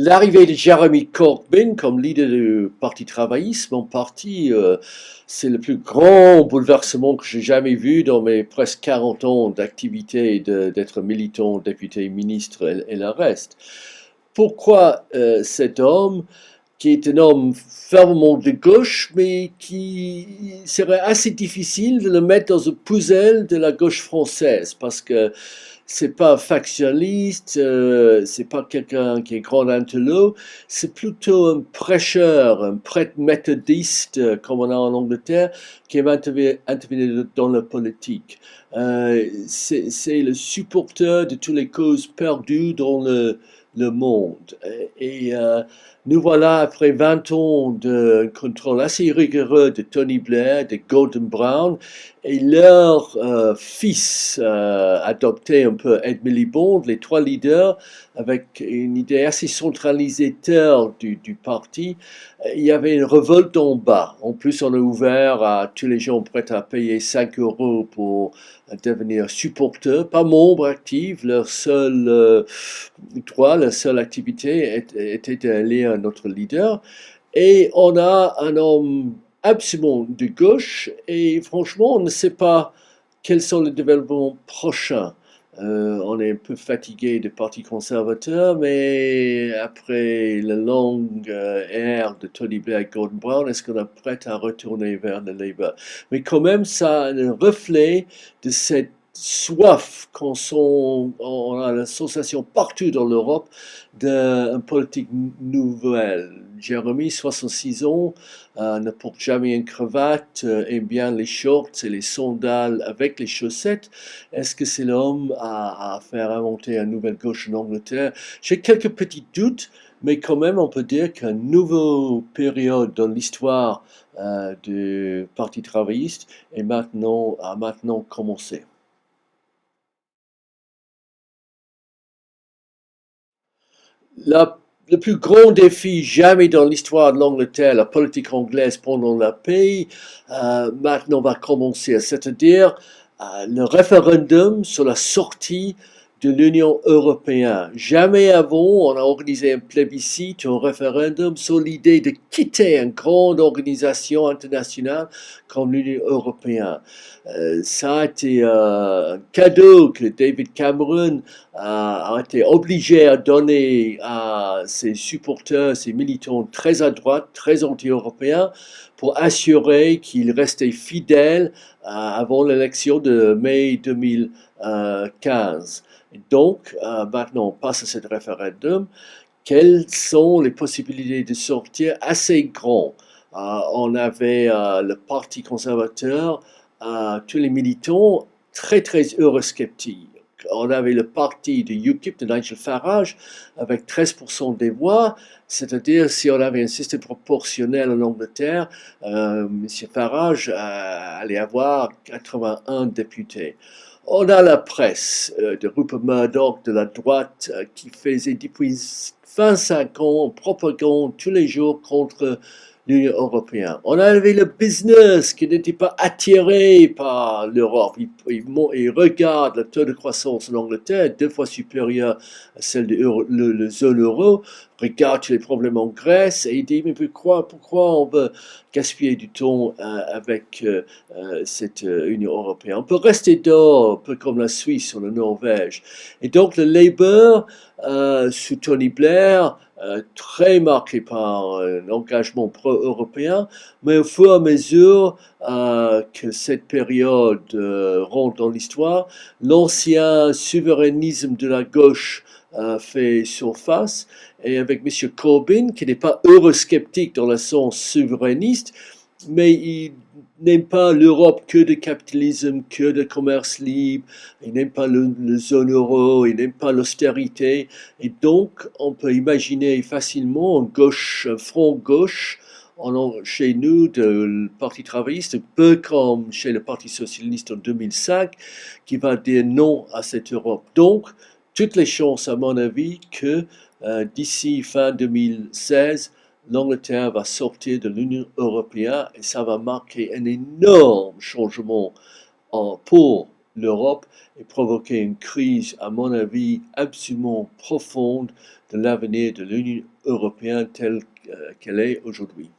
L'arrivée de Jeremy Corbyn comme leader du Parti travailliste, mon parti, c'est le plus grand bouleversement que j'ai jamais vu dans mes presque 40 ans d'activité d'être militant, député, ministre et le reste. Pourquoi cet homme, qui est un homme fermement de gauche, mais qui serait assez difficile de le mettre dans une puzzle de la gauche française, parce que c'est pas factionniste, c'est pas quelqu'un qui est grand intello, c'est plutôt un prêcheur, un prêtre méthodiste, comme on a en Angleterre, qui va intervenir dans la politique. C'est le supporter de toutes les causes perdues dans le monde. Nous voilà après 20 ans de contrôle assez rigoureux de Tony Blair, de Gordon Brown, et leur fils adopté un peu Ed Miliband, les trois leaders, avec une idée assez centralisateur du parti. Il y avait une révolte en bas. En plus, on a ouvert à tous les gens prêts à payer 5 euros pour devenir supporters, pas membres actifs. Leur seul droit, leur seule activité était d'élire notre leader. Et on a un homme absolument de gauche et franchement, on ne sait pas quels sont les développements prochains. On est un peu fatigué des partis conservateurs, mais après la longue ère de Tony Blair et Gordon Brown, est-ce qu'on est prêt à retourner vers le Labour? Mais quand même, ça a un reflet de cette soif on a la sensation partout dans l'Europe d'une politique nouvelle. Jérémy, 66 ans, ne porte jamais une cravate, aime bien les shorts et les sandales avec les chaussettes. Est-ce que c'est l'homme à faire inventer une nouvelle gauche en Angleterre? J'ai quelques petits doutes, mais quand même, on peut dire qu'une nouvelle période dans l'histoire du Parti travailliste a maintenant commencé. La- le plus grand défi jamais dans l'histoire de l'Angleterre, la politique anglaise pendant la paix, maintenant va commencer, c'est-à-dire le référendum sur la sortie de l'Union européenne. Jamais avant, on a organisé un plébiscite, un référendum sur l'idée de quitter une grande organisation internationale comme l'Union européenne. Ça a été un cadeau que David Cameron a été obligé à donner à ses supporters, ses militants très à droite, très anti-européens, pour assurer qu'ils restaient fidèles avant l'élection de mai 2015. Et donc, maintenant, on passe à ce référendum. Quelles sont les possibilités de sortir assez grands? On avait le Parti conservateur, tous les militants très très eurosceptiques. On avait le parti de UKIP de Nigel Farage avec 13% des voix, c'est-à-dire si on avait un système proportionnel en Angleterre, M. Farage allait avoir 81 députés. On a la presse de Rupert Murdoch de la droite qui faisait depuis 25 ans propagande tous les jours contre l'Union européenne. On avait le business qui n'était pas attiré par l'Europe. Il regarde le taux de croissance en Angleterre, deux fois supérieur à celle de la zone euro, regarde tous les problèmes en Grèce et il dit mais pourquoi on veut gaspiller du temps avec cette Union européenne? On peut rester dehors, un peu comme la Suisse ou la Norvège. Et donc le Labour, sous Tony Blair, très marqué par un engagement pro-européen, mais au fur et à mesure que cette période rentre dans l'histoire, l'ancien souverainisme de la gauche fait surface, et avec M. Corbyn, qui n'est pas eurosceptique dans le sens souverainiste, mais il n'aime pas l'Europe que de capitalisme, que de commerce libre, il n'aime pas le zone euro, il n'aime pas l'austérité, et donc on peut imaginer facilement un front gauche chez nous, le Parti travailliste, un peu comme chez le Parti socialiste en 2005, qui va dire non à cette Europe. Donc, toutes les chances, à mon avis, que d'ici fin 2016, l'Angleterre va sortir de l'Union européenne et ça va marquer un énorme changement pour l'Europe et provoquer une crise, à mon avis, absolument profonde de l'avenir de l'Union européenne telle qu'elle est aujourd'hui.